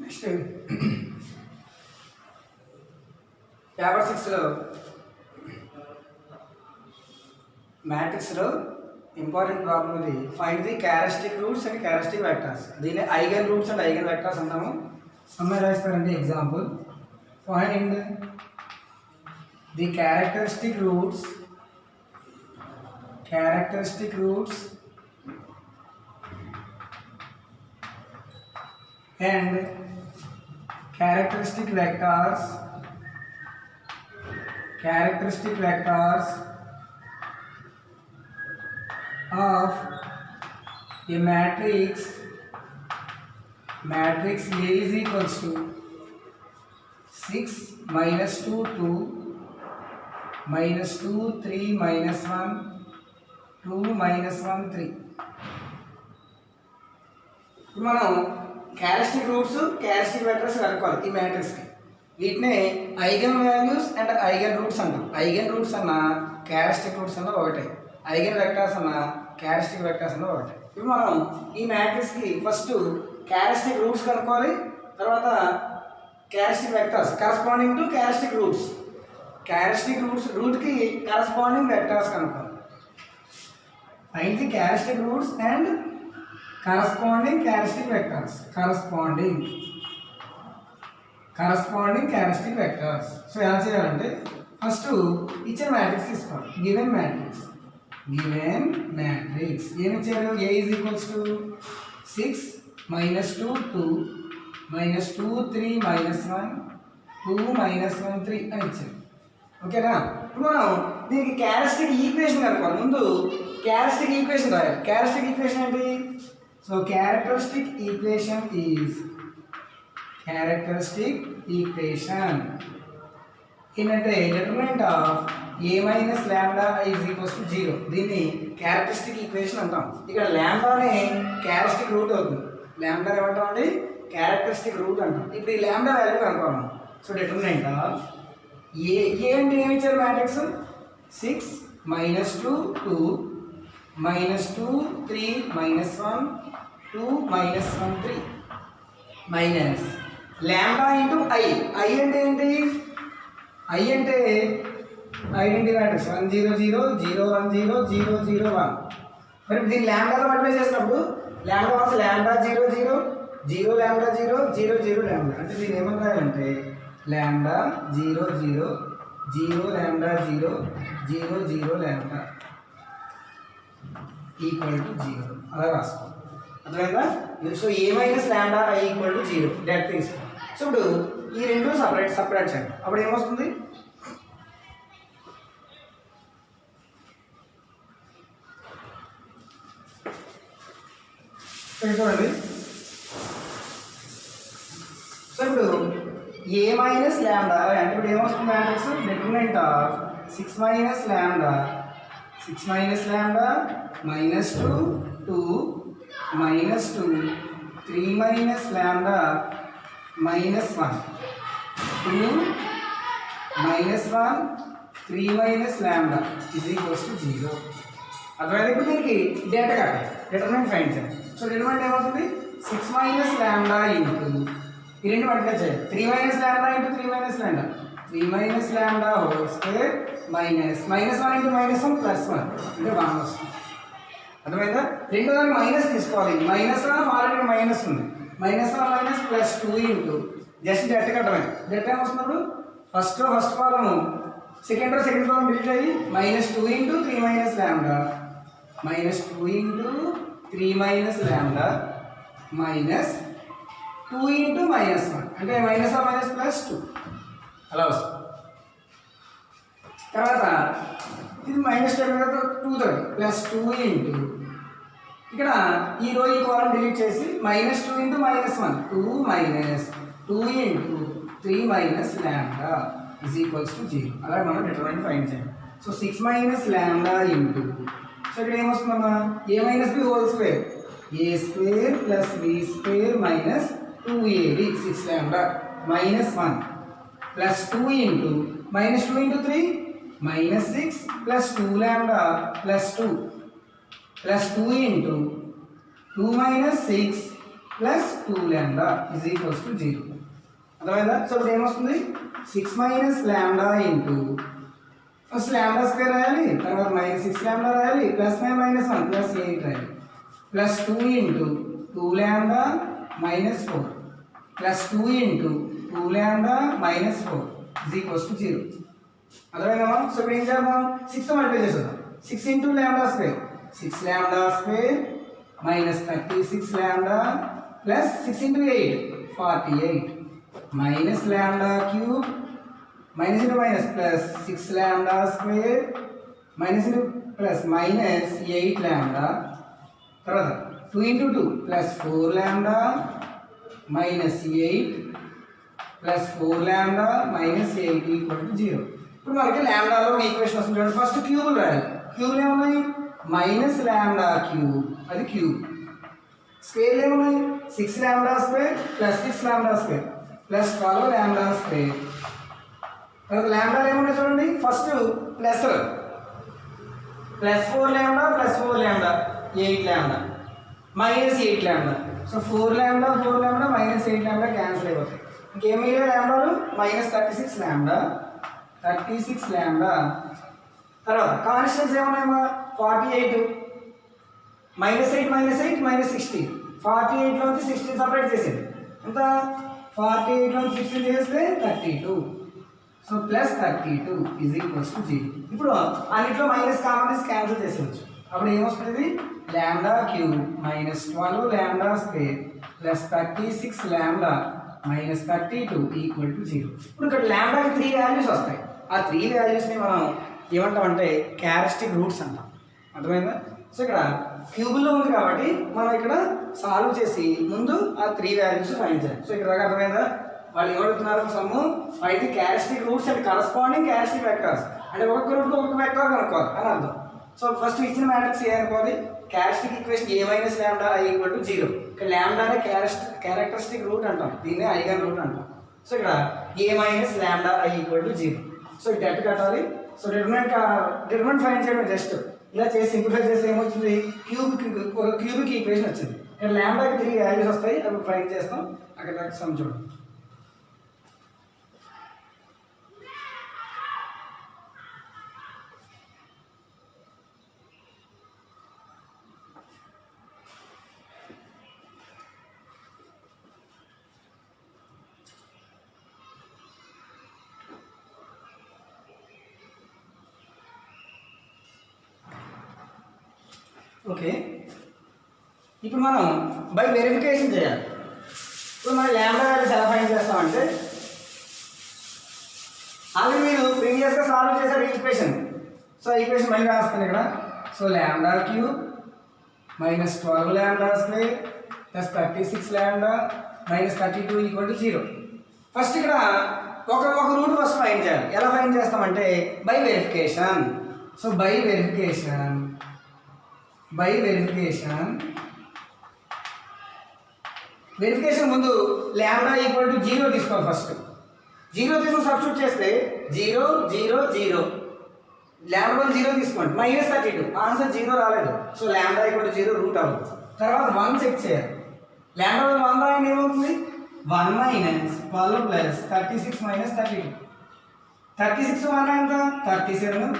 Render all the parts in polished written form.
Next paper 6లో మ్యాట్రిక్స్లో important problem ఇది. Find the characteristic roots and characteristic vectors. దీన్ని eigen roots and eigen vectors అంటాము. సమ్మర్ రాస్తారండి. Example, find the characteristic roots and characteristic vectors of a matrix A is equals to 6 minus 2 2 minus 2 3 minus 1 2 minus 1 3. ఇప్పుడు మనం characteristic roots characteristic vectors కనుక్కోవాలి ఈ మ్యాట్రిక్స్కి. వీటినే eigen values and eigen roots అంటాం. Eigen roots అన్న క్యారెక్టరిస్టిక్ రూట్స్ అన్న ఒకటే, eigen vectors అన్న క్యారెక్టరిస్టిక్ వెక్టర్స్ అన్న ఒకటే. ఇప్పుడు మనం ఈ మ్యాట్రిక్స్కి ఫస్ట్ క్యారెక్టరిస్టిక్ రూట్స్ కనుక్కోవాలి, తర్వాత characteristic vectors corresponding to characteristic roots. Characteristic roots రూట్కి కరస్పాండింగ్ వెక్టర్స్ కనుక్కోవాలి. Find the characteristic roots and corresponding characteristic vectors. corresponding characteristic vectors. So ఎలా చేయాలంటే ఫస్ట్ ఇచ్చిన మ్యాట్రిక్స్ తీసుకోవాలి. గివెన్ మ్యాట్రిక్స్ ఏమి ఇచ్చారు? A is equals to 6 minus 2 2 minus 2 3 minus 1 2 minus 1 3 అని ఇచ్చారు. ఓకేనా? ఇప్పుడు మనం దీనికి క్యారెక్టరిస్టిక్ ఈక్వేషన్ కనుక్కోవాలి. ముందు క్యారెక్టరిస్టిక్ ఈక్వేషన్ రాయాలి. క్యారెక్టరిస్టిక్ ఈక్వేషన్ ఏంటి? So characteristic equation ఏంటంటే determinant of a minus lambda I is equals to 0. దీన్ని క్యారెక్టరిస్టిక్ ఈక్వేషన్ అంటాం. ఇక్కడ లాంబ్డానే క్యారెక్టరిస్టిక్ రూట్ అవుతుంది. లాంబ్డా ఏమంటామండి? క్యారెక్టరిస్టిక్ రూట్ అంటాం. ఇప్పుడు ఈ లాంబ్డా వాల్యూ కనుక్కోవాలి. సో determinant of a అంటే ఏమి ఇచ్చారు matrix? 6 minus 2 2 minus 2 3 minus 1 2 minus 1 3 minus lambda into I. I అంటే ఏంటి? I అంటే ఐడెంటిటీ మ్యాట్రిక్స్ 1 0 0 0 1 0 0 0 1. మరి దీన్ని లాంబ్డాతో మల్టిప్లై చేసినప్పుడు lambda once lambda 0 0 0 lambda 0 0 0 lambda. అంటే దీన్ని ఏమని రాయాలంటే lambda 0 0 0 lambda 0 0 0 lambda equal to 0 అలా రాసుకో. అర్థమైందా? So A minus lambda I equal to 0 direct తీసుకో. సో ఇప్పుడు ఈ రెండు సపరేట్ చేయండి. అప్పుడు ఏమొస్తుంది? చూడండి. సో ఇప్పుడు ఏ మైనస్ లాంబ్డా అంటే ఇప్పుడు ఏమొస్తుంది matrix? Determinant of 6 minus lambda minus 2 2 minus 2 3 minus lambda minus 1 2 minus 1 3 minus lambda is equals to 0. అర్థమైంది? ఇప్పుడు దీనికి డేటా కట్టాలి. డిటర్మినెంట్ ఫైండ్ చేయాలి. సో డిటర్మినెంట్ ఏమవుతుంది? 6 minus lambda ఇంటూ ఈ రెండు మల్టిప్లై చేయాలి. 3 minus lambda into 3 minus lambda 3 minus lambda whole square minus 1 into minus 1 plus 1 అంటే 1 వస్తుంది. అర్థమైందా? రెండో దాన్ని మైనస్ తీసుకోవాలి. మైనస్ ఆల్రెడీ మైనస్ ఉంది. Minus plus 2 into just debt కట్టమే. డెట్ ఏమొస్తున్నప్పుడు ఫస్ట్ కాలము సెకండ్ కాలం డిలీట్ అయ్యి -2 into 3 minus lambda -2 into 3 minus lambda minus 2 into -1 అంటే మైనస్ ప్లస్ 2 అలా వస్తుంది. తర్వాత ఇది మైనస్ తర్వాత 2 ప్లస్ 2 ఇంటూ ఇక్కడ ఈ రో ఈ కాలం డిలీట్ చేసి -2 into -1 2 minus 2 into 3 minus lambda is equals to 0. అలా మనం డిటర్మినెంట్ ఫైండ్ చేయాలి. So 6 minus lambda into so ఇక్కడ ఏమొస్తుందమ్మా? a minus b whole square a square plus b square minus 2ab 6 lambda minus 1 plus 2 into -2 into 3 -6 plus 2 lambda plus 2 plus 2 into 2 minus 6 plus 2 lambda is equals to 0. అర్థమైందా? So ఇప్పుడు ఏమొస్తుంది 6 minus lambda into first lambda square రాయాలి, తర్వాత minus 6 lambda రాయాలి, plus 9 minus 1 plus 8 రాయాలి, plus 2 into 2 lambda minus 4 plus 2 into 2 lambda minus 4 is equals to 0. అర్థమైందమ్మా? So ఇప్పుడు ఏం చేద్దాం, 6 మల్టిప్లై చేసేద్దాం. 6 into lambda square 6 lambda square minus 36 lambda plus 6 into 8 48 minus lambda cube minus into minus plus 6 lambda square minus into plus minus 8 lambda, తర్వాత 2 into 2 plus 4 lambda minus 8 plus 4 lambda minus 8 equal to 0. ఇప్పుడు మనకి లాంబ్డాలో ఒక equation వస్తుంది చూడండి. First క్యూబులు రాయాలి. క్యూబులు ఏమున్నాయి, minus lambda cube అది క్యూబ్, స్క్వేర్లు ఏమున్నాయి 6 lambda square plus 6 lambda square plus 12 lambda square. తర్వాత లాంబ్డాలు ఏమున్నాయి చూడండి, first plus plus 4 lambda plus 4 lambda 8 lambda minus 8 lambda. So 4 lambda 4 lambda minus 8 lambda cancel అయిపోతాయి. ఇంకేమి లాంబ్డాలు మైనస్ 36 లాంబ్డా 36 లాంబ్డా. తర్వాత కాన్స్టెంట్స్ ఏమన్నాయమ్మా 48 మైనస్ 8 మైనస్ 8 మైనస్ 16 48లోంచి 16 సపరేట్ చేసేది ఎంత 48లోంచి 16 చేస్తే 32. So plus 32 is equals to 0. ఇప్పుడు అన్నిట్లో మైనస్ కామన్ తీసి క్యాన్సిల్ చేసేవచ్చు. అప్పుడు ఏమొస్తుంది lambda cube minus 12 lambda square plus 36 lambda minus 32 equal to 0. ఇప్పుడు ఇక్కడ లాంబ్డాకి 3 వాల్యూస్ వస్తాయి. ఆ 3 వాల్యూస్ని మనం ఏమంటామంటే క్యారెక్టరిస్టిక్ రూట్స్ అంటాం. అర్థమైందా? సో ఇక్కడ క్యూబుల్లో ఉంది కాబట్టి మనం ఇక్కడ సాల్వ్ చేసి ముందు ఆ 3 వాల్యూస్ ఫైండ్ చేయాలి. సో ఇక్కడ అర్థమైందా? వాళ్ళు ఏమడుగుతున్నారు సమ్ము అయితే characteristic roots and corresponding characteristic vectors అంటే ఒక్కొక్క రూట్కి ఒక్కొక్క వెక్టర్ కనుక్కోవాలి అని అర్థం. సో ఫస్ట్ ఇచ్చిన మ్యాట్రిక్స్ ఏ అనుకోవాలి, characteristic equation A minus lambda I equal to 0. ఇక్కడ లాంబ్డానే క్యారెక్టరిస్టిక్ రూట్ అంటాం, దీన్నే ఐగన్ రూట్ అంటాం. సో ఇక్కడ A minus lambda I equal to 0. So det కట్టాలి. సో డిటర్మినెంట్ ఫైండ్ చేయడం జస్ట్ ఇలా చేసి సింప్లిఫై చేస్తే ఏమొచ్చింది క్యూబిక్ ఈక్వేషన్ వచ్చింది. ఇక్కడ లాంబ్డాకి 3 వాల్యూస్ వస్తాయి, అప్పుడు ఫైండ్ చేస్తాం. అక్కడ దాకా సమ్ చూడండి. ఓకే, ఇప్పుడు మనం బై వెరిఫికేషన్ చేయాలి. ఇప్పుడు మనం లాంబ్డా వాల్యూస్ ఎలా ఫైండ్ చేస్తామంటే ఆల్రెడీ మీరు ప్రీవియస్గా సాల్వ్ చేశారు ఈక్వేషన్. సో ఈక్వేషన్ మళ్ళీ రాస్తాను ఇక్కడ. So lambda cube minus 12 lambda square plus 36 lambda minus 32 equal to 0. First ఇక్కడ ఒక రూట్ ఫస్ట్ ఫైండ్ చేయాలి. ఎలా ఫైండ్ చేస్తామంటే by verification. So by verification ముందు లాంబ్డా ఈక్వల్ టు 0 తీసుకోవాలి. ఫస్ట్ 0 తీసుకుని సబ్స్టిట్యూట్ చేస్తే 0 0 0 లాంబ్డా 0 తీసుకోండి మైనస్ 32 ఆన్సర్ 0 రాలేదు. So lambda equal to 0 root అవ్వదు. తర్వాత 1 చెక్ చేయాలి. లాంబ్డా 1 రాయండి ఏమవుతుంది 1 మైనస్ 12 ప్లస్ 36 మైనస్ 32 36 1 ఎంత 37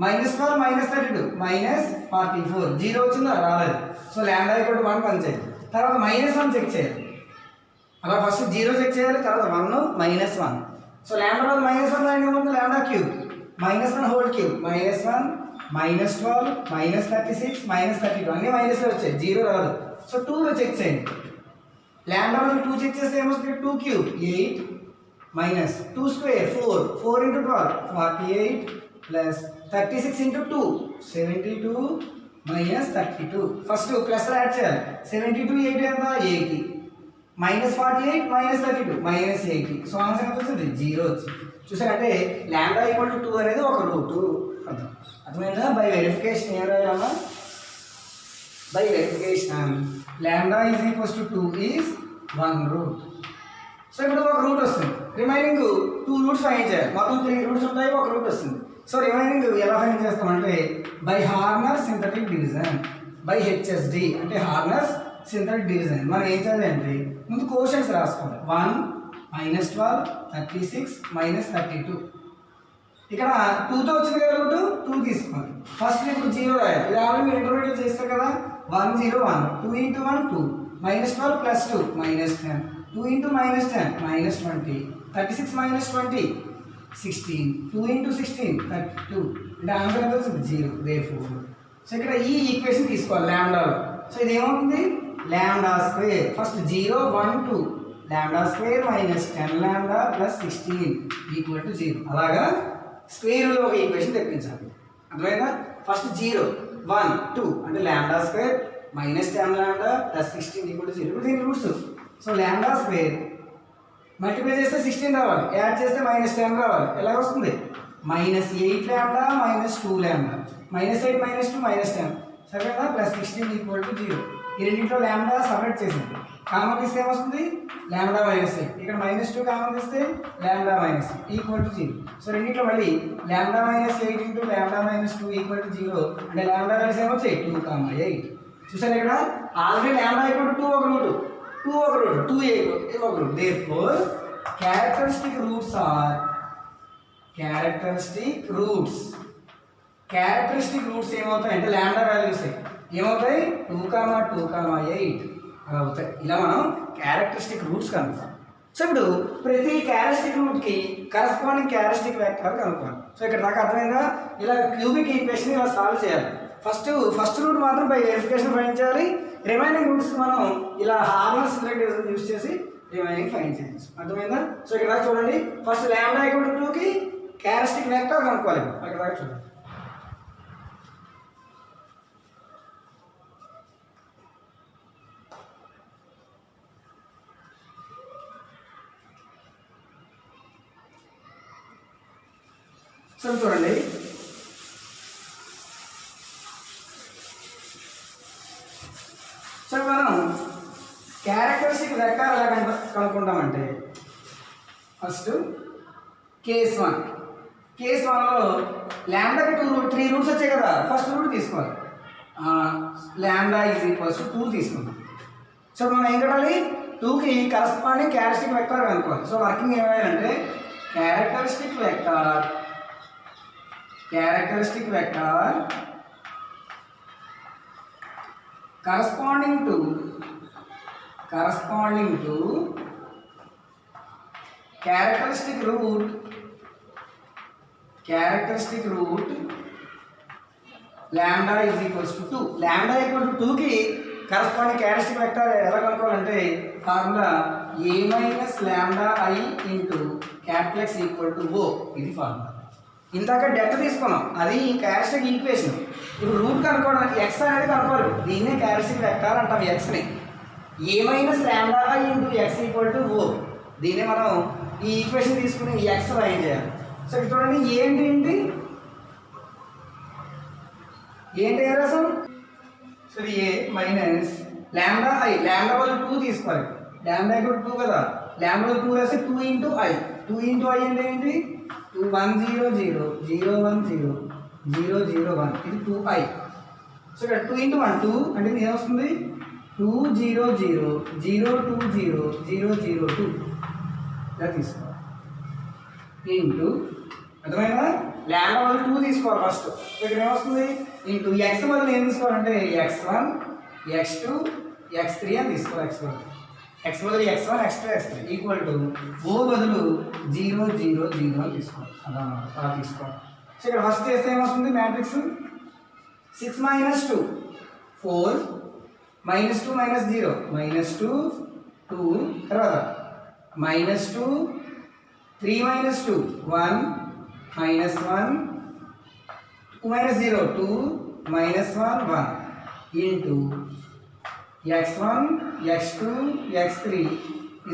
మైనస్ 12 మైనస్ 32 మైనస్ 44 0 వచ్చిందా రాలేదు. సో లాంబ్డా ఈక్వల్ టు 1 పనిచేయాలి. తర్వాత మైనస్ 1 చెక్ చేయాలి. అలా ఫస్ట్ 0 చెక్ చేయాలి, తర్వాత 1 మైనస్ 1. సో లాంబ్డా మైనస్ 1 రాయండి ఏమవుతుంది lambda cube minus 1 whole cube minus 1 minus 12 minus 36 minus 32 అన్నీ మైనస్లో వచ్చాయి, 0 రాదు. సో 2లో చెక్ చేయండి. లాంబ్డా 2 చెక్ చేస్తే ఏమొస్తుంది 2 cube 8 minus 2 square 4 into 12 48 plus 36 into 2 72 minus 32. First plus add చేయాలి. 72 8 ఎంత 80 minus 48 minus 32 minus 80. So answer ఎంత వచ్చింది 0 వచ్చింది. చూసారంటే లాంబ్డా ఈక్వల్ టు 2 అనేది ఒక రూటు. అర్థమైందా? బై వెరిఫికేషన్ ఏం రాయాలన్నా by verification lambda is equals to 2 is 1 root. So ఇప్పుడు ఒక రూట్ వస్తుంది, రిమైనింగ్ 2 రూట్స్ ఫైండ్ చేయాలి. మొత్తం 3 రూట్స్ ఉంటాయి, ఒక రూట్ వస్తుంది. సో రిమైనింగ్ ఎలా ఫైండ్ చేస్తామంటే by Horner synthetic division by HSD అంటే హార్నర్స్ సింథటిక్ డివిజన్. మనం ఏం చేయాలంటే ముందు కోషన్స్ రాసుకోవాలి. 1 -12 36 -32. ఇక్కడ 2తో వచ్చింది కదా రూట్, 2 తీసుకోవాలి. ఫస్ట్ ఇప్పుడు 0 రాయాలి. ఇది ఆల్రెడీ మీరు ఇంటర్మీడియట్ చేస్తారు కదా. 1 0 1 2 × 1 2 -12 + 2 -10 2 × -10 -20 36 -20 16 2 × 16 32. అంటే ఆన్సర్ ఎంత వచ్చింది 0. దేర్ఫోర్ సో ఇక్కడ ఈ ఈక్వేషన్ తీసుకోవాలి లాంబ్డాలో. సో ఇది ఏమవుతుంది lambda square. First 0 1 2 lambda square -10 lambda + 16 = 0. అలాగా స్క్వేర్లో ఒక ఈక్వేషన్ తెప్పించాలి. అర్థమైందా? ఫస్ట్ 0 1 2 అంటే లాంబ్డా స్క్వేర్ -10 లాంబ్డా + 16 = 0. ఇప్పుడు దీని roots. So lambda square multiply చేస్తే 16 రావాలి, యాడ్ చేస్తే -10 రావాలి. ఎలా వస్తుంది -8 లాంబ్డా -2 లాంబ్డా -8 -2 -10 సరేనా + 16 = 0. ఈ రెండింటిలో లాంబ్డా సపరేట్ చేసింది. కామన్ తీస్తే ఏమొస్తుంది లాంబ్డా -8. ఇక్కడ -2 కామన్ తీస్తే లాంబ్డా -8 = 0. సో రెండింటిలో మళ్ళీ లాంబ్డా -8 × లాంబ్డా -2 = 0. అంటే లాంబ్డా వాల్యూస్ ఏమొచ్చాయి 2, 8. చూసారు ఇక్కడ ఆల్రెడీ లాంబ్డా = 2 ఒక రూట్, 2 ఒక రూట్, 2a ఒక రూట్. Therefore characteristic roots are characteristic roots. Characteristic roots ఏమవుతాయి అంటే లాంబ్డా వాల్యూస్ ఏమవుతాయి 2, 2, 8 అలా అవుతాయి. ఇలా మనం క్యారెక్టరిస్టిక్ రూట్స్ కనుక్కోవాలి. సో ఇప్పుడు ప్రతి క్యారెక్టరిస్టిక్ రూట్కి కరస్పాండింగ్ క్యారెక్టరిస్టిక్ వెక్టర్ కనుక్కోవాలి. సో ఇక్కడ నాకు అర్థమైందా? ఇలా క్యూబిక్ ఈక్వేషన్ ఇలా సాల్వ్ చేయాలి. ఫస్ట్ రూట్ మాత్రం బై వెరిఫికేషన్ ఫైండ్ చేయాలి. రిమైనింగ్ రూట్స్ మనం ఇలా హార్మోనల్ సింథటిక్ డివిజన్ యూస్ చేసి రిమైనింగ్ ఫైండ్ చేయొచ్చు. అర్థమైందా? సో ఇక్కడ దాకా చూడండి. ఫస్ట్ లాంబ్డా = 2కి క్యారెక్టరిస్టిక్ వెక్టర్ కనుక్కోవాలి. ఇక్కడ దాకా చూడండి. సో చూడండి సో మనం క్యారెక్టరిస్టిక్ వెక్టర్ ఎలా కనుక్కుంటామంటే ఫస్ట్ కేస్ 1లో లాంబ్డాకి 3 రూట్స్ వచ్చాయి కదా. ఫస్ట్ రూట్ తీసుకోవాలి. లాంబ్డా = 2 తీసుకుంటాం. సో మనం ఏం కట్టాలి 2కి కరస్పాండింగ్ క్యారెక్టరిస్టిక్ వెక్టర్ కనుక్కోవాలి. సో వర్కింగ్ ఏమైందంటే characteristic vector corresponding to characteristic root lambda = 2. lambda = 2కి కరస్పాండింగ్ క్యారెక్టరిస్టిక్ వెక్టర్ ఎలా కనుక్కోవాలంటే formula a - λI × X = O. ఇది ఫార్ములా. ఇందాక డెల్టా తీసుకున్నాం, అది క్యారెక్టరిస్టిక్ ఈక్వేషన్. ఇప్పుడు రూట్ కనుక్కోవడానికి ఎక్స్ అనేది కనుక్కోవాలి. దీన్నే క్యారెక్టరిస్టిక్ వెక్టర్ అంటాం ఎక్స్ని. a - λI × X = O. దీన్నే మనం ఈ ఈక్వేషన్ తీసుకుని ఈ ఎక్స్ రైట్ చేయాలి. సో ఇక్కడ చూడండి ఏంటి రాసాం. సో ఇది a - λI లాంబ్డా వల్ల 2 తీసుకోవాలి. లాంబ్డా = 2 కదా. లాంబ్డా 2 రాస్తే 2 × I. 2 × I అంటే ఏంటి 2 1 0 0 0 1 0 0 0 1 ఇది 2i. సో ఇక్కడ 2 × 1 2 అంటే ఇది ఏమొస్తుంది 2 0 0 0 2 0 0 0 2 ఇలా తీసుకోవాలి. ఇంటూ అర్థమైనా లాంబ్డా వల్ల 2 తీసుకోవాలి ఫస్ట్. సో ఇక్కడ ఏమొస్తుంది ఇంటూ ఎక్స్ వల్ల ఏం తీసుకోవాలంటే x1 x2 x3 అని తీసుకోవాలి. x బదులు x1 x2 x3 = O బదులు 0 0 0 అని తీసుకోవాలి. అలా తీసుకోవాలి. సో ఇక్కడ ఫస్ట్ చేస్తే ఏమొస్తుంది మ్యాట్రిక్స్ 6 - 2 4 -2 -0 -2 2 తర్వాత -2 3 - 2 1 -1 2 -0 2 -1 1 ఇంటూ x1 x2 x3 =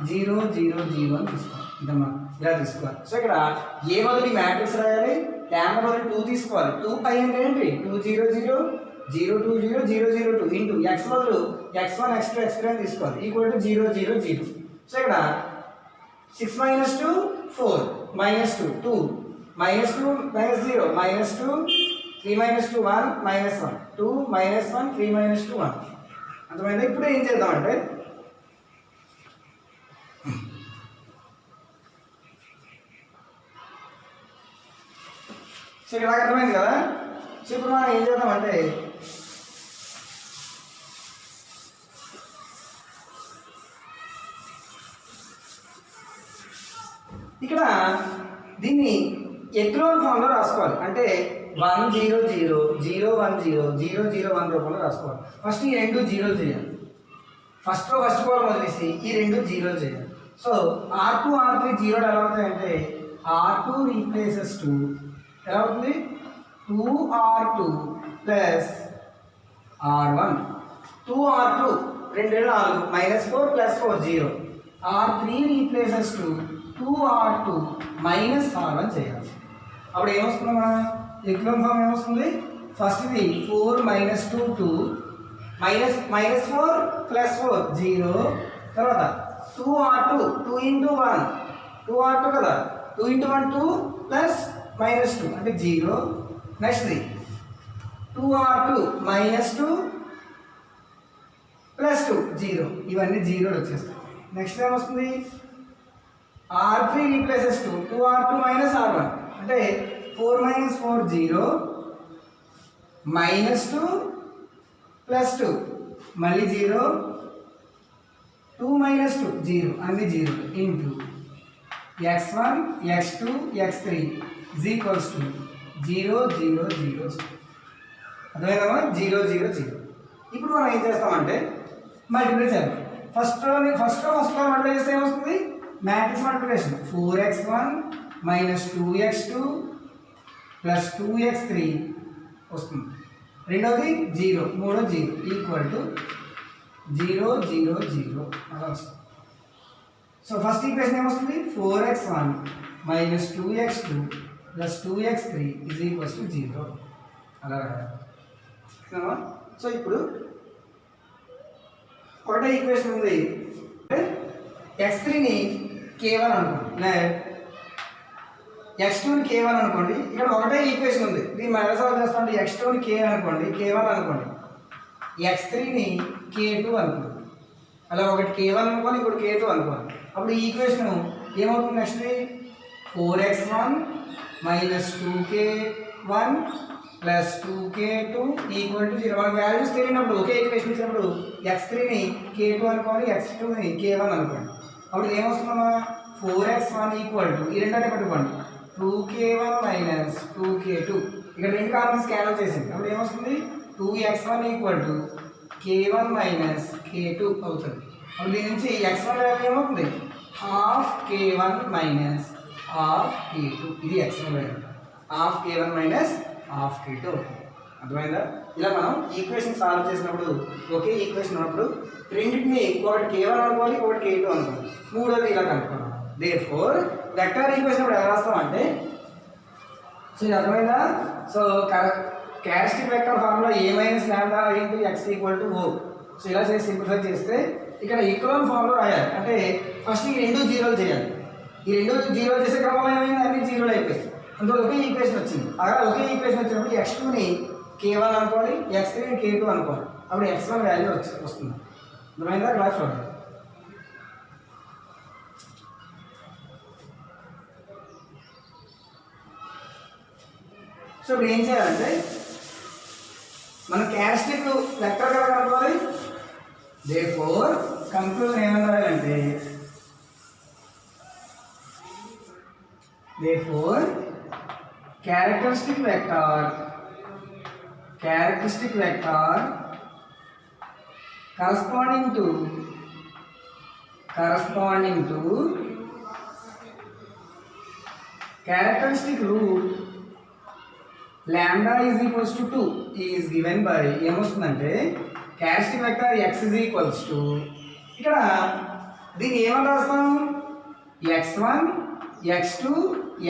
0 0 0 అని తీసుకోవాలి. ఇదమ్మా ఇలా తీసుకోవాలి. సో ఇక్కడ ఏ బదులు మ్యాట్రిక్స్ రాయాలి. లాంబ్డా బదులు 2 తీసుకోవాలి. 2i అంటే ఏంటి 2 0 0 0 2 0 0 0 2 ఇంటూ x బదులు x1 x2 x3 అని తీసుకోవాలి. = 0 0 0. సో ఇక్కడ 6 - 2 4 -2 2 -2 -0 -2 3 - 2 1 -1 2 -1 3 - 2 1 అర్థమైందా? ఇప్పుడు ఏం చేద్దామంటే సో ఇక్కడ అర్థమైంది కదా. సో ఇప్పుడు మనం ఏం చేద్దామంటే ఇక్కడ దీన్ని ఎక్లోన్ ఫామ్లో రాసుకోవాలి. అంటే 1 0 0 0 1 0 0 0 1 రూపంలో రాసుకోవాలి. ఫస్ట్ ఈ రెండు జీరోలు చేయాలి. ఫస్ట్ కాలం వదిలేసి ఈ రెండు జీరోలు చేయాలి. సో R2 R3 జీరోలు ఎలా అవుతాయంటే R2 రీప్లేసెస్ 2 ఎలా అవుతుంది 2R2 plus R1 2R2 2 4 -4 + 4 0 R3 replaces 2R2 -R1 చేయాలి. అప్పుడు ఏమొస్తుంది మన ఎక్లోన్ ఫామ్ ఏమొస్తుంది? ఫస్ట్ ఇది 4 - 2 2 -4 + 4 0 తర్వాత 2R2 2 × 1 2R2 కదా 2 × 1 2 ప్లస్ -2 అంటే 0 నెక్స్ట్ 2R2 -2 + 2 0 ఇవన్నీ జీరోలు వచ్చేస్తాయి. నెక్స్ట్ ఏమొస్తుంది R3 రీప్లేసెస్ 2R2 - R1 అంటే 4 - 4 0 -2 + 2 మళ్ళీ 0 2 - 2 0 అన్ని 0 ఇంటూ x1 x2 x3 = 0 0 0 అర్థమైందమ్మా 0 0 0. ఇప్పుడు మనం ఏం చేస్తామంటే మల్టిప్లై చేద్దాం. ఫస్ట్ మల్టిప్లై చేస్తే ఏమొస్తుంది matrix multiplication 4x1 - 2x2 + 2x3 వస్తుంది. రెండోది 0 మూడో 0 = 0 0 0 అలా వస్తుంది. సో ఫస్ట్ ఈక్వేషన్ ఏమొస్తుంది 4x1 - 2x2 + 2x3 = 0 అలా రాయాలి. సో ఇప్పుడు ఒకటే ఈక్వేషన్ ఉంది x3ని k1 అనుకోండి x2ని k1 అనుకోండి. ఇక్కడ ఒకటే ఈక్వేషన్ ఉంది దీన్ని మనం ఎలా సాల్వ్ చేస్తామంటే x2ని k అనుకోండి k1 అనుకోండి x3ని k2 అనుకోండి. అలా ఒకటి k1 అనుకోండి ఇంకోటి k2 అనుకోండి. అప్పుడు ఈ ఈక్వేషన్ ఏమవుతుంది నెక్స్ట్ 4x1 - 2k1 + 2k2 = 0. మనకు వాల్యూస్ తెలియనప్పుడు ఒకే ఈక్వేషన్ ఇచ్చినప్పుడు x3ని k2 అనుకోండి x2ని k1 అనుకోండి. అప్పుడు ఏమొస్తుందమ్మా 4x1 = ఈ రెండంటే పట్టుకోండి 2k1 - 2k2 ఇక్కడ రెండు కాలం స్కాన్ చేసింది. అప్పుడు ఏమొస్తుంది 2x1 = k1 - k2 అవుతుంది. అప్పుడు దీని నుంచి x1 వాల్యూ ఏమవుతుంది ½ k1 - ½ k2 ఇది x1 వాల్యూ ½ k1 - ½ k2 అవుతుంది. అర్థమైందా? ఇలా మనం ఈక్వేషన్ సాల్వ్ చేసినప్పుడు ఒకే ఈక్వేషన్ ఉన్నప్పుడు రెండింటిని ఒకటి k1 అనుకోవాలి ఒకటి k2 అనుకోవాలి మూడోది ఇలా కనుక్కోవాలి. దేర్ఫోర్ వెక్టర్ ఈక్వేషన్ ఇప్పుడు ఎలా రాస్తామంటే సో ఇది అర్థమైందా? So characteristic vector formula A - λ × x = O. So ఇలా చేసి సింప్లిఫై చేస్తే ఇక్కడ ఎక్లోన్ ఫామ్లో రాయాలి. అంటే ఫస్ట్ ఈ రెండు జీరోలు చేయాలి. ఈ రెండు జీరోలు చేసే క్రమంలో ఏమైంది అన్ని జీరోలు అయిపోయాయి. అందులో ఒకే ఈక్వేషన్ వచ్చింది. అలా ఒకే ఈక్వేషన్ వచ్చినప్పుడు x2ని k1 అనుకోవాలి x3ని k2 అనుకోవాలి. అప్పుడు x1 వాల్యూ వస్తుంది. అర్థమైందా? క్లాస్ చూడండి. సో ఇప్పుడు ఏం చేయాలంటే మన క్యారెక్టరిస్టిక్ వెక్టర్ కదా కనుక్కోవాలి. దేర్ఫోర్ కంక్లూజన్ ఏమని రాయాలంటే therefore characteristic vector corresponding to characteristic root lambda = 2 is given by ఏమొస్తుందంటే క్యారెక్టరిస్టిక్ వెక్టర్ x = ఇక్కడ దీన్ని ఏమని రాస్తాం x1 x2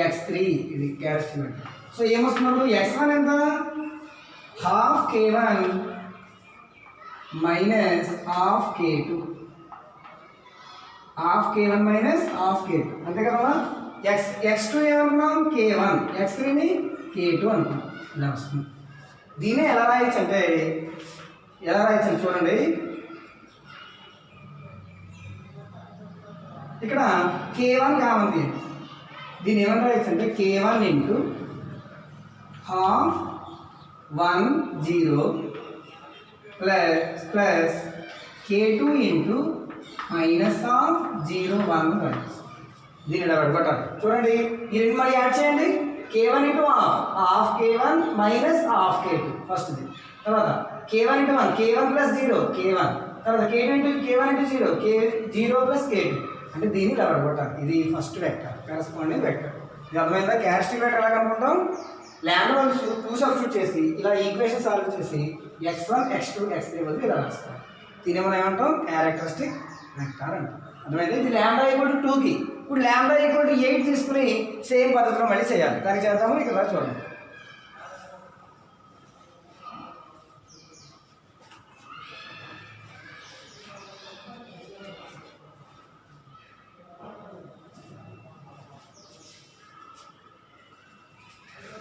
x3 ఇది క్యారెక్టరిస్టిక్ వెక్టర్. సో ఏమొస్తున్నప్పుడు x1 ఎంత ½ k1 - ½ k2 ½ k1 - ½ k2 అంతే కదా. x2 ఏమనుకున్నాం k1 x3ని k2 అనుకున్నాం. ఇలా వస్తుంది. దీన్ని ఎలా రాయొచ్చు అంటే చూడండి ఇక్కడ k1 కామన్ తీయండి. దీన్ని ఏమని రాయొచ్చు అంటే k1 into half 1 0 plus k2 into minus half 0 1 రాయొచ్చు. దీన్ని ఇలా పడగొట్టాలి. చూడండి ఈ రెండు మళ్ళీ యాడ్ చేయండి. k1 into half k1 minus half k2 ఫస్ట్ది. తర్వాత k1 into 1 k1 plus 0 k1. తర్వాత k2 into k1 into 0 k0 plus k2. అంటే దీన్ని ఇలా పడగొట్టాలి. ఇది ఫస్ట్ వెక్టర్, కరెస్పాండింగ్ వెక్టర్. ఇది అర్థమైందా? క్యారెక్టరిస్టిక్ వెక్టర్ ఎలా కనుక్కుంటాం? లాంబ్డా 2 సబ్స్టిట్యూట్ చేసి ఇలా ఈక్వేషన్ సాల్వ్ చేసి x1 x2 x3 వరకు ఇలా రాస్తాం. దీన్ని మనం ఏమంటాం? క్యారెక్టరిస్టిక్ వెక్టర్ అంటాం. అర్థమైంది? ఇది లాంబ్డా ఈక్వల్ టు 2కి. ఇప్పుడు లాంబ్డా ఈక్వల్ టు 8 తీసుకుని సేమ్ పద్ధతిలో మళ్ళీ చేయాలి. దానికి చేద్దాము. ఇక్కడ చూడండి.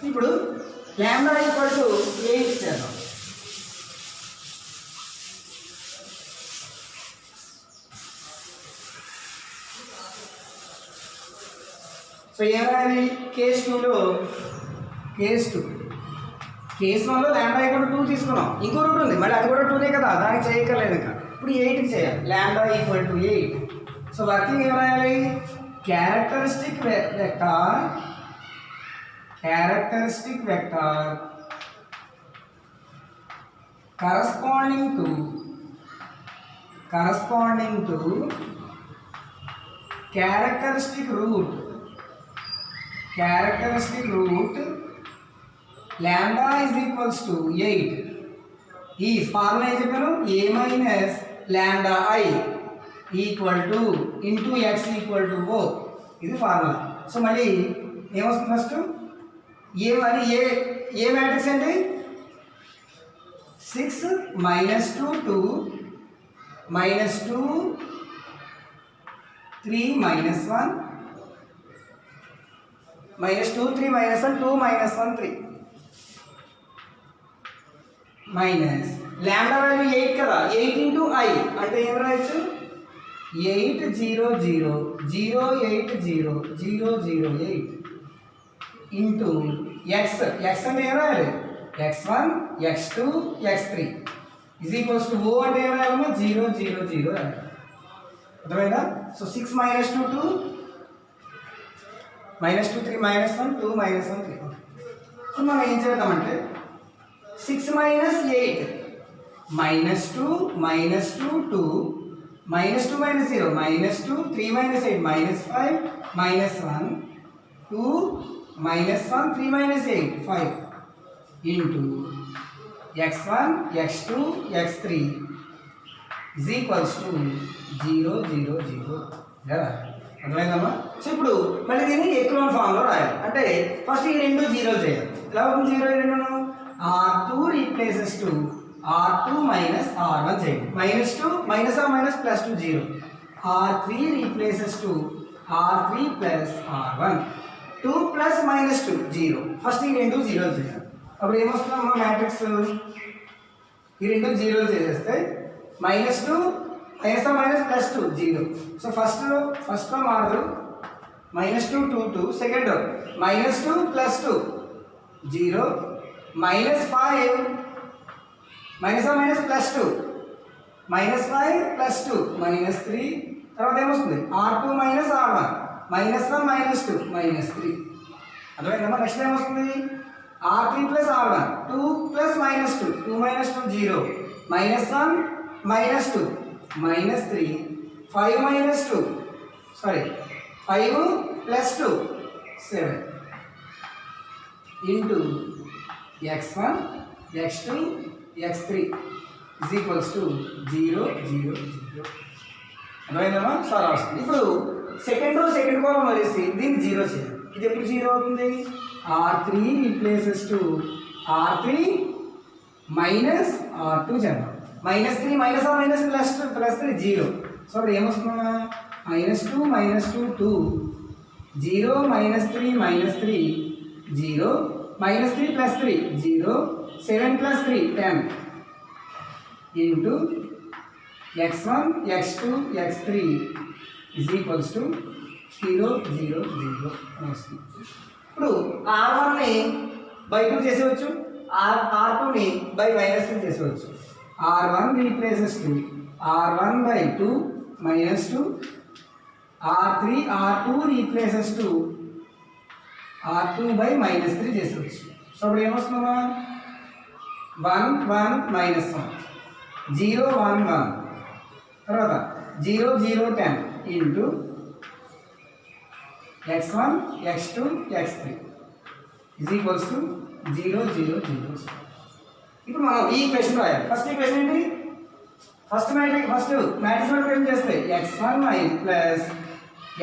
ఇప్పుడు లాంబ్డా ఈక్వల్ టు 8 చేద్దాం. సో ఏమైంది? కేస్ 2లో కేస్ 1లో లాంబ్డా ఈక్వల్ టు 2 తీసుకున్నాం. ఇంకో రూట్ ఉంది, మళ్ళీ అది కూడా 2నే కదా, దానికి చేయక్కర్లేదు. ఇంకా ఇప్పుడు 8కి చేయాలి. Lambda equal to 8. So working ఏం రాయాలి? Characteristic vector corresponding to characteristic root lambda is equals to 8. ఈ ఫార్ములా ఏం చెప్పాను? a minus lambda I equal to into x equal to o. ఇది ఫార్ములా. సో మళ్ళీ ఏమొస్తుంది? ఫస్ట్ ఏ మరి ఏ మ్యాట్రిక్స్ అండి? 6 minus 2 2 minus 2 3 minus 1 minus 2 3 minus 1 2 minus 1 3 minus lambda value 8 కదా, 8 into I అంటే ఏం రాయొచ్చు? 8 0 0 0 8 0 0 0 8 ఇంటూ x అంటే ఏం రాయాలి? x1 x2 x3 is equals to o అంటే ఏం రాయాలమ్మా? 0 0 0 రాయాలి. అర్థమైందా? So 6 minus 2 2 minus 2 3 minus 1 2 minus 1 3. So మనం ఏం చేద్దామంటే 6 minus 8 minus 2 minus 2 2 minus 2 minus 0 minus 2 3 minus 8 minus 5 minus 1 2 minus 1 3 minus 8 5 into x1 x2 x3 is equals to 0 0 0 కదా. అర్థమైందమ్మా? So ఇప్పుడు మళ్ళీ దీన్ని ఎక్రోన్ ఫామ్లో రాయాలి. అంటే ఫస్ట్ ఈ రెండు 0 చేయాలి. ఎలా అవుతుంది 0 ఈ రెండును? R2 replaces to R2 minus R1 చేయండి. Minus 2 minus R minus plus 2 0. R3 replaces to R3 plus R1 2 plus minus 2 0. First ఈ రెండు 0 చేయాలి. అప్పుడు ఏమొస్తుందమ్మా మ్యాట్రిక్స్? ఈ రెండు 0 చేసేస్తే minus 2 minus minus plus 2 0. So first మారదు. Minus 2 2 2 second minus 2 plus 2 0 minus 5 minus minus plus 2 minus 5 plus 2 minus 3. తర్వాత ఏమొస్తుంది? R2 minus R1 minus 1 minus 2 minus 3. అర్థమైందమ్మా? నెక్స్ట్ ఏమొస్తుంది? R3 plus R1 2 plus minus 2 2 minus 2 0 minus 1 minus 2 minus 3 5 minus 2 5 plus 2 7 into x1 x2 x3 is equals to 0 0 0. అర్థమైందమ్మా? చాలా వస్తుంది. ఇప్పుడు second column వదిలేసి దీన్ని 0 చేయాలి. ఇది ఎప్పుడు 0 అవుతుంది? R3 replaces to R3 minus R2 చేద్దాం. Minus 3 minus R minus plus 3 0. So అప్పుడు ఏమొస్తుందా? Minus 2 minus 2 2 0 minus 3 minus 3 0 minus 3 plus 3 0 7 plus 3 10 into x1 x2 x3 is equals to 0 0 0 అని వస్తుంది. ఇప్పుడు R1ని బై 2 చేసేవచ్చు, R2ని బై -2 చేసేవచ్చు. R1 replaces to R1 by 2 minus 2, R2 replaces to R2 by -3 చేసేవచ్చు. So ఇప్పుడు ఏమొస్తుందా 1 1 -1 0 1 1 తర్వాత 0 0 10 into x1 x2 x3 is equals to 0 0 0. ఇప్పుడు మనం ఈ ఈక్వేషన్ రాయాలి. ఫస్ట్ ఈక్వేషన్ ఏంటి? ఫస్ట్ మ్యాట్రిక్స్ మల్టిప్లికేషన్ చేస్తే x1 plus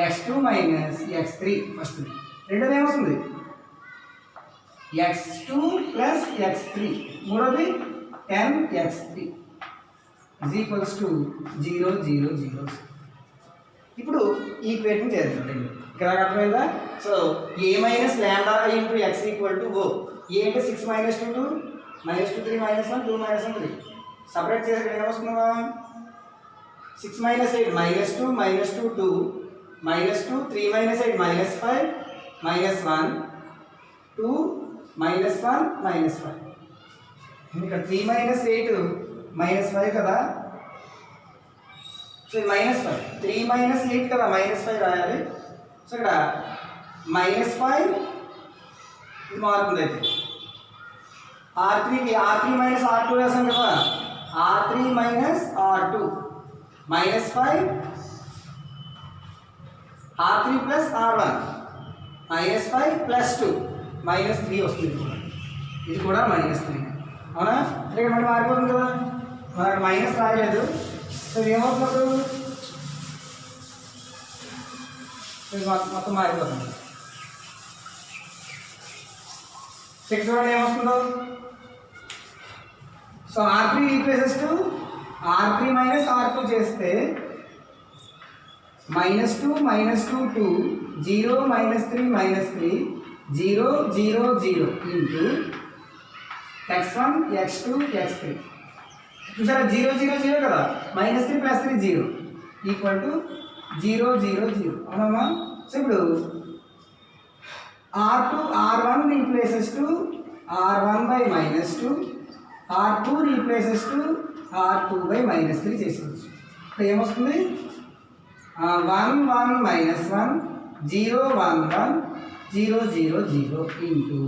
x2 minus x3 first. రెండోది ఏమొస్తుంది x2 ప్లస్ x3. మూడోది 10x3 ఈజ్ ఈక్వల్స్ టు 0 0 0. ఇప్పుడు ఈ ఈక్వేషన్ చేద్దాం. ఇక్కడ అర్థమైందా? So a minus lambda into x equal to O. A అంటే 6 minus 2 2 minus 2 3 minus 1 2 minus 1 3. Separate చేసి ఇక్కడ ఏమొస్తుందా 6 minus 8 minus 2 minus 2 2 minus 2 3 minus 8 minus 5 minus 1 2 minus 1 minus 5. ఇక్కడ 3 మైనస్ 8 మైనస్ 5 కదా, సో మైనస్ 5 3 మైనస్ 8 కదా మైనస్ 5 రాయాలి. సో ఇక్కడ minus 5 ఇది మారుతుంది. అయితే R3 మైనస్ R2 రాసాం కదా, R3 minus R2 minus 5 R3 plus R1 minus 5 plus 2 minus 3 వస్తుంది. ఇది కూడా మైనస్ 3 అవునా? అంటే ఇక్కడ మళ్ళీ మారిపోతుంది కదా, మనకు మైనస్ రాయలేదు. సో ఇది ఏమవుతుంది మొత్తం మారిపోతుంది. చెక్ చూడండి ఏమొస్తుందో. So R3 replaces to R3 minus R2 చేస్తే -2 -2 2 0 -3 -3 0 0 0 ఇంటూ x1 x2 x3. చూసారా 0 0 0 కదా, -3 + 3 0 ఈక్వల్ టు 0 0 0 అవునమ్మా? సో ఇప్పుడు R1 replaces to R1 by -2, R2 replaces to R2 by -3 చేసేవచ్చు. ఇప్పుడు ఏమొస్తుంది 1 1 -1 0 1 1 0 0 0 into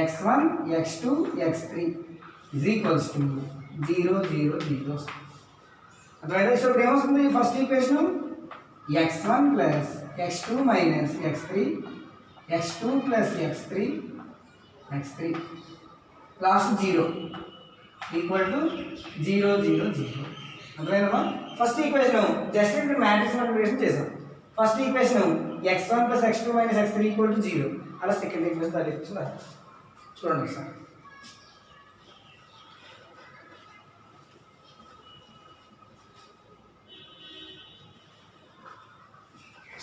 x1 x2 x3 is equals to 0 0 0. అర్థమైతే? So ఇప్పుడు ఏమొస్తుంది first equation x1 plus x2 minus x3 x2 plus x3 last 0 equal to 0 0 0. అర్థమైందమ్మా? First equation just ఇక్కడ matrix multiplication చేసాం. First equation x1 plus x2 minus x3 equal to 0. అలా second equation third equation రాయాలి. చూడండి sir.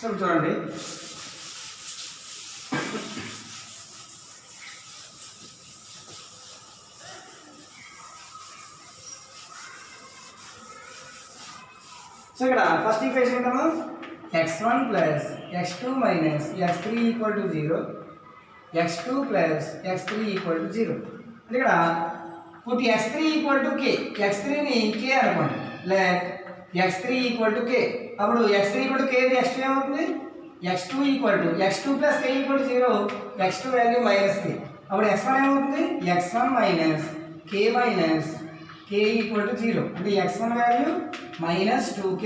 So చూడండి so ఇక్కడ first equation ఏంటమ్మా x1 plus x2 minus x3 equal to 0, x2 plus x3 equal to 0. అంటే ఇక్కడ పుట్టి x3 equal to k, x3ని k అనుకోండి, like x3 equal to k. అప్పుడు x3 equal to k, x2 ఏమవుతుంది x2 equal to x2 plus k equal to 0, x2 value -3. అప్పుడు x1 ఏమవుతుంది x1 minus k equal to 0. అంటే x1 value -2k,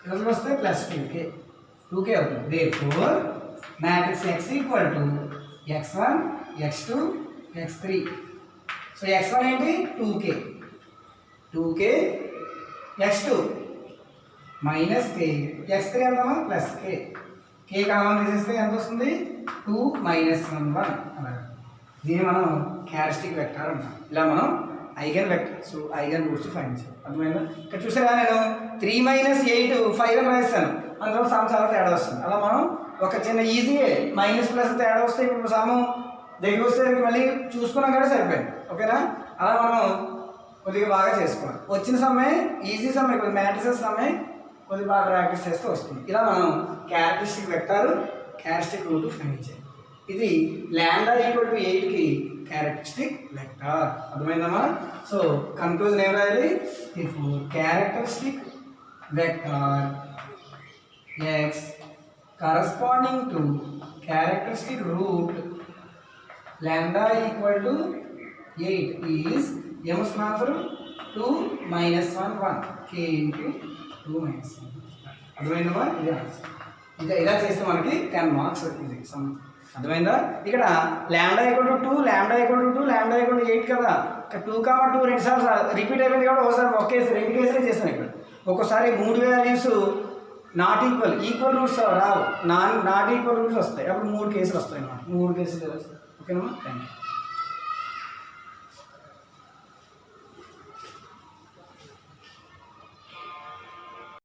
ఇక్కడ వస్తే +2k అవుతుంది. Therefore matrix x equal to x1 x2 x3. So x1 ఏంటి 2k x2 -k, x3 ఎంతమా +k common తీసేస్తే ఎంత వస్తుంది 2 - 1 1. దీన్ని మనం క్యారెక్టరిస్టిక్ వెక్టర్ అంటాం. ఇలా మనం eigen vectors eigen roots find చేయాలి. అర్థమైందా? ఇక్కడ చూసారా నేను 3 - 8 5 అని రాస్తాను, అందులో సమ్ చాలా తేడా వస్తుంది. అలా మనం ఒక చిన్న ఈజీ మైనస్ ప్లస్ తేడా వస్తే ఇప్పుడు సమ్ దగ్గర వస్తే మళ్ళీ చూసుకున్నాం కూడా సరిపోయింది. ఓకేనా? అలా మనం కొద్దిగా బాగా చేసుకోవాలి. వచ్చిన సమయం ఈజీ సమయం, ఇప్పుడు మ్యాట్రిసెస్ సమయం కొద్ది బాగా ప్రాక్టీస్ చేస్తే వస్తుంది. ఇలా మనం characteristic vector characteristic root find చేయాలి. ఇది లాంబ్డా ఈక్వల్ టు 8కి క్యారెక్టరిస్టిక్ వెక్టార్. అర్థమైందమ్మా? సో కన్క్లూజన్ ఏం రాయాలి? Characteristic vector x corresponding to characteristic root lambda equal to 8 is m small for 2 minus 1 1 k into 2 minus 1. అర్థమైందమ్మా? ఇది ఆన్సర్. ఇలా చేస్తే మనకి 10 మార్క్స్ వచ్చింది. అర్థమైందా? ఇక్కడ lambda equal to 2 lambda equal to 2 lambda equal to 8 కదా. 2, 2 రెండు సార్లు రిపీట్ అయిపోయింది కాబట్టి ఒకసారి ఒక కేసు రెండు కేసులే చేస్తాను. ఇక్కడ ఒక్కోసారి 3 values not equal roots Rao, not equal roots వస్తాయి. అప్పుడు 3 కేసులు వస్తాయి అన్నమాట. 3 కేసులు ఓకేనా? Thank you.